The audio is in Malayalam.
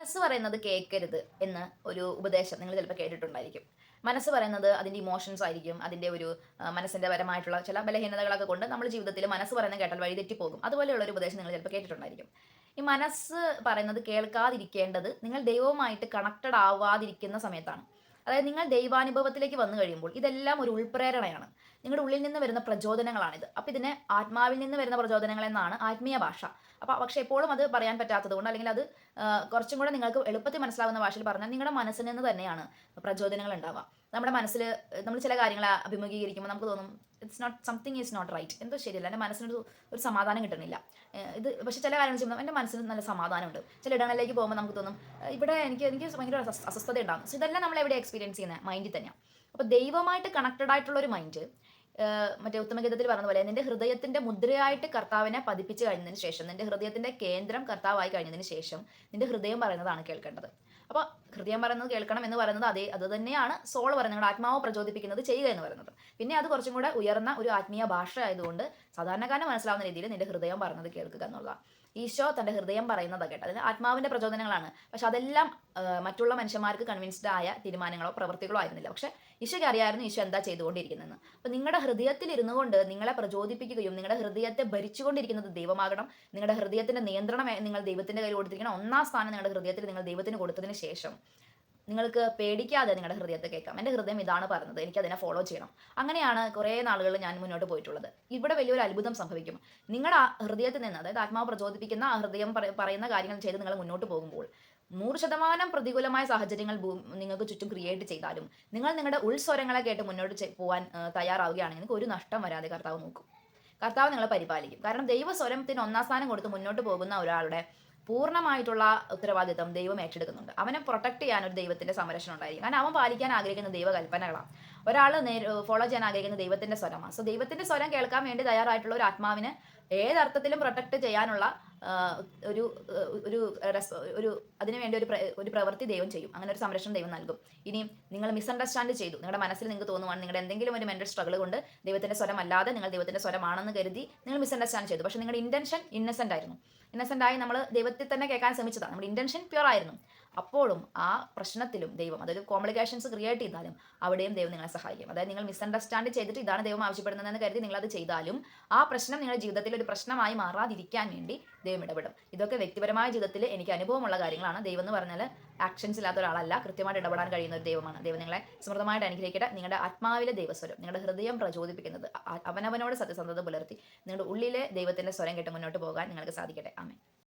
മനസ്സ് പറയുന്നത് കേൾക്കരുത് എന്ന് ഒരു ഉപദേശം നിങ്ങൾ ചിലപ്പോൾ കേട്ടിട്ടുണ്ടായിരിക്കും. മനസ്സ് പറയുന്നത് അതിൻ്റെ ഇമോഷൻസ് ആയിരിക്കും, അതിൻ്റെ ഒരു മനസ്സിൻ്റെ പരമായിട്ടുള്ള ചില ബലഹീനതകളൊക്കെ കൊണ്ട് നമ്മൾ ജീവിതത്തിൽ മനസ്സ് പറയുന്നത് കേട്ടാൽ വഴിതെറ്റി പോകും. അതുപോലെയുള്ള ഒരു ഉപദേശം നിങ്ങൾ ചിലപ്പോൾ കേട്ടിട്ടുണ്ടായിരിക്കും. ഈ മനസ്സ് പറയുന്നത് കേൾക്കാതിരിക്കേണ്ടത് നിങ്ങൾ ദൈവവുമായിട്ട് കണക്റ്റഡ് ആവാതിരിക്കുന്ന സമയത്താണ്. അതായത് നിങ്ങൾ ദൈവാനുഭവത്തിലേക്ക് വന്നു കഴിയുമ്പോൾ ഇതെല്ലാം ഒരു ഉൾപ്രേരണയാണ്. നിങ്ങളുടെ ഉള്ളിൽ നിന്ന് വരുന്ന പ്രചോദനങ്ങളാണിത്. അപ്പോൾ ഇതിനെ ആത്മാവിൽ നിന്ന് വരുന്ന പ്രചോദനങ്ങൾ എന്നാണ് ആത്മീയ ഭാഷ. അപ്പോൾ പക്ഷേ എപ്പോഴും അത് പറയാൻ പറ്റാത്തത് കൊണ്ട്, അല്ലെങ്കിൽ അത് കുറച്ചും കൂടെ നിങ്ങൾക്ക് എളുപ്പത്തിൽ മനസ്സിലാവുന്ന ഭാഷയിൽ പറഞ്ഞാൽ നിങ്ങളുടെ മനസ്സിൽ നിന്ന് തന്നെയാണ് പ്രചോദനങ്ങൾ ഉണ്ടാവുക. നമ്മുടെ മനസ്സിൽ നമ്മൾ ചില കാര്യങ്ങൾ അഭിമുഖീകരിക്കുമ്പോൾ നമുക്ക് തോന്നും it's not something is not right, എന്തോ ശരിയല്ല, എൻ്റെ മനസ്സിനൊരു ഒരു സമാധാനം കിട്ടുന്നില്ല. ഇത് പക്ഷേ ചില കാര്യങ്ങൾ ചെയ്യുമ്പോൾ എൻ്റെ മനസ്സിന് നല്ല സമാധാനമുണ്ട്. ചില ഇടങ്ങളിലേക്ക് പോകുമ്പോൾ നമുക്ക് തോന്നും ഇവിടെ എനിക്ക് എനിക്ക് ഭയങ്കര അസ്വസ്ഥത ഉണ്ടാകും. സോ ഇതെല്ലാം നമ്മൾ എവിടെ എക്സ്പീരിയൻസ് ചെയ്യുന്നത്? മൈൻഡിൽ തന്നെയാണ്. അപ്പോൾ ദൈവമായിട്ട് കണക്റ്റഡ് ആയിട്ടുള്ള ഒരു മൈൻഡ്, മറ്റേ ഉത്തമഗീതത്തിൽ പറഞ്ഞ പോലെ നിന്റെ ഹൃദയത്തിന്റെ മുദ്രയായിട്ട് കർത്താവിനെ പതിപ്പിച്ച് കഴിഞ്ഞതിന് ശേഷം, നിന്റെ ഹൃദയത്തിന്റെ കേന്ദ്രം കർത്താവായി കഴിഞ്ഞതിന് ശേഷം നിന്റെ ഹൃദയം പറയുന്നതാണ് കേൾക്കേണ്ടത്. അപ്പോൾ ഹൃദയം പറയുന്നത് കേൾക്കണം എന്ന് പറയുന്നത് അത് തന്നെയാണ് സോൾ പറയുന്നത്, നിങ്ങളുടെ ആത്മാവ് പ്രചോദിപ്പിക്കുന്നത് ചെയ്യുക എന്ന് പറയുന്നത്. പിന്നെ അത് കുറച്ചും കൂടെ ഉയർന്ന ഒരു ആത്മീയ ഭാഷ ആയതുകൊണ്ട് സാധാരണക്കാരന് മനസ്സിലാവുന്ന രീതിയിൽ നിന്റെ ഹൃദയം പറയുന്നത് കേൾക്കുക എന്നുള്ളതാണ്. ഈശോ തൻ്റെ ഹൃദയം പറയുന്നതൊക്കെ കേട്ടോ, അതിന് ആത്മാവിൻ്റെ പ്രചോദനങ്ങളാണ്. പക്ഷെ അതെല്ലാം മറ്റുള്ള മനുഷ്യന്മാർക്ക് കൺവിൻസ്ഡ് ആയ തീരുമാനങ്ങളോ പ്രവൃത്തികളോ ആയിരുന്നില്ല. പക്ഷെ ഈശോയ്ക്ക് അറിയാമായിരുന്നു ഈശോ എന്താ ചെയ്തുകൊണ്ടിരിക്കുന്നതെന്ന്. അപ്പോൾ നിങ്ങളുടെ ഹൃദയത്തിൽ ഇരുന്നു കൊണ്ട് നിങ്ങളെ പ്രചോദിപ്പിക്കുകയും നിങ്ങളുടെ ഹൃദയത്തെ ഭരിച്ചുകൊണ്ടിരിക്കുന്നത് ദൈവമാകണം. നിങ്ങളുടെ ഹൃദയത്തിൻ്റെ നിയന്ത്രണം നിങ്ങൾ ദൈവത്തിൻ്റെ കയ്യിൽ കൊടുത്തിരിക്കണം. ഒന്നാം സ്ഥാനം നിങ്ങളുടെ ഹൃദയത്തിൽ നിങ്ങൾ ദൈവത്തിന് കൊടുത്തതിന് ശേഷം നിങ്ങൾക്ക് പേടിക്കാതെ നിങ്ങളുടെ ഹൃദയത്തെ കേൾക്കാം. എൻ്റെ ഹൃദയം ഇതാണ് പറഞ്ഞത്, എനിക്കതിനെ ഫോളോ ചെയ്യണം. അങ്ങനെയാണ് കുറേ നാളുകൾ ഞാൻ മുന്നോട്ട് പോയിട്ടുള്ളത്. ഇവിടെ വലിയൊരു അത്ഭുതം സംഭവിക്കും. നിങ്ങളുടെ ഹൃദയത്തിൽ നിന്ന്, അതായത് ആത്മാവ് പ്രചോദിപ്പിക്കുന്ന ആ ഹൃദയം പറയുന്ന കാര്യങ്ങൾ ചെയ്ത് നിങ്ങൾ മുന്നോട്ട് പോകുമ്പോൾ 100% പ്രതികൂലമായ സാഹചര്യങ്ങൾ നിങ്ങൾക്ക് ചുറ്റും ക്രിയേറ്റ് ചെയ്താലും നിങ്ങൾ നിങ്ങളുടെ ഉൾസ്വരങ്ങളെ കേട്ട് മുന്നോട്ട് പോകാൻ തയ്യാറാവുകയാണെങ്കിൽ നിങ്ങൾക്ക് ഒരു നഷ്ടം വരാതെ കർത്താവ് നോക്കും. കർത്താവ് നിങ്ങളെ പരിപാലിക്കും. കാരണം ദൈവസ്വരത്തിന് ഒന്നാം സ്ഥാനം കൊടുത്ത് മുന്നോട്ട് പോകുന്ന ഒരാളുടെ പൂർണ്ണമായിട്ടുള്ള ഉത്തരവാദിത്വം ദൈവം ഏറ്റെടുക്കുന്നുണ്ട്. അവനെ പ്രൊട്ടക്ട് ചെയ്യാൻ ഒരു ദൈവത്തിന്റെ സംരക്ഷണം ഉണ്ടായിരിക്കും. കാരണം അവൻ പാലിക്കാൻ ആഗ്രഹിക്കുന്ന ദൈവകൽപ്പനകളാണ്. ഒരാൾ ഫോളോ ചെയ്യാൻ ആഗ്രഹിക്കുന്ന ദൈവത്തിന്റെ സ്വരമാണ്. സോ ദൈവത്തിന്റെ സ്വരം കേൾക്കാൻ വേണ്ടി തയ്യാറായിട്ടുള്ള ഒരു ആത്മാവിന് ഏതർത്ഥത്തിലും പ്രൊട്ടക്ട് ചെയ്യാനുള്ള ഒരു ഒരു ഒരു അതിനുവേണ്ടി ഒരു പ്രവൃത്തി ദൈവം ചെയ്യും. അങ്ങനെ ഒരു സംരക്ഷണം ദൈവം നൽകും. ഇനി നിങ്ങൾ മിസ്അണ്ടർസ്റ്റാൻഡ് ചെയ്തു, നിങ്ങളുടെ മനസ്സിൽ നിങ്ങൾക്ക് തോന്നുവാണ് നിങ്ങളുടെ എന്തെങ്കിലും ഒരു മെന്റൽ സ്ട്രഗിൾ കൊണ്ട് ദൈവത്തിന്റെ സ്വരം അല്ലാതെ നിങ്ങൾ ദൈവത്തിന്റെ സ്വരമാണെന്ന് കരുതി നിങ്ങൾ മിസ്അണ്ടർസ്റ്റാൻഡ് ചെയ്തു. പക്ഷേ നിങ്ങളുടെ ഇന്റൻഷൻ ഇന്നസെന്റ് ആയിരുന്നു. ഇന്നസെന്റ് ആയി നമ്മൾ ദൈവത്തിൽ തന്നെ കേൾക്കാൻ ശ്രമിച്ചതാണ്. നമ്മുടെ ഇന്റൻഷൻ പ്യുവർ ആയിരുന്നു. അപ്പോഴും ആ പ്രശ്നത്തിലും ദൈവം, അതായത് കോംപ്ലിക്കേഷൻസ് ക്രിയേറ്റ് ചെയ്താലും അവിടെയും ദൈവം നിങ്ങളെ സഹായിക്കും. അതായത് നിങ്ങൾ മിസ്അണ്ടർസ്റ്റാൻഡ് ചെയ്തിട്ട് ഇതാണ് ദൈവം ആവശ്യപ്പെടുന്നതെന്ന് കരുതി നിങ്ങൾ അത് ചെയ്താലും ആ പ്രശ്നം നിങ്ങളുടെ ജീവിതത്തിൽ ഒരു പ്രശ്നമായി മാറാതിരിക്കാൻ വേണ്ടി ദൈവം ഇടപെടും. ഇതൊക്കെ വ്യക്തിപരമായ ജീവിതത്തിൽ എനിക്ക് അനുഭവമുള്ള കാര്യങ്ങളാണ്. ദൈവം എന്ന് പറഞ്ഞാൽ ആക്ഷൻസ് ഇല്ലാത്ത ഒരാളല്ല, കൃത്യമായിട്ട് ഇടപെടാൻ കഴിയുന്ന ഒരു ദൈവമാണ്. ദൈവം നിങ്ങളെ സമൃദ്ധമായിട്ട് അനുഗ്രഹിക്കട്ടെ. നിങ്ങളുടെ ആത്മാവിലെ ദൈവസ്വരം, നിങ്ങളുടെ ഹൃദയം പ്രചോദിപ്പിക്കുന്നത് അവനവനോട് സത്യസന്ധത പുലർത്തി നിങ്ങളുടെ ഉള്ളിലെ ദൈവത്തിന്റെ സ്വരം കേട്ട് മുന്നോട്ട് പോകാൻ നിങ്ങൾക്ക് സാധിക്കട്ടെ. ആമേൻ.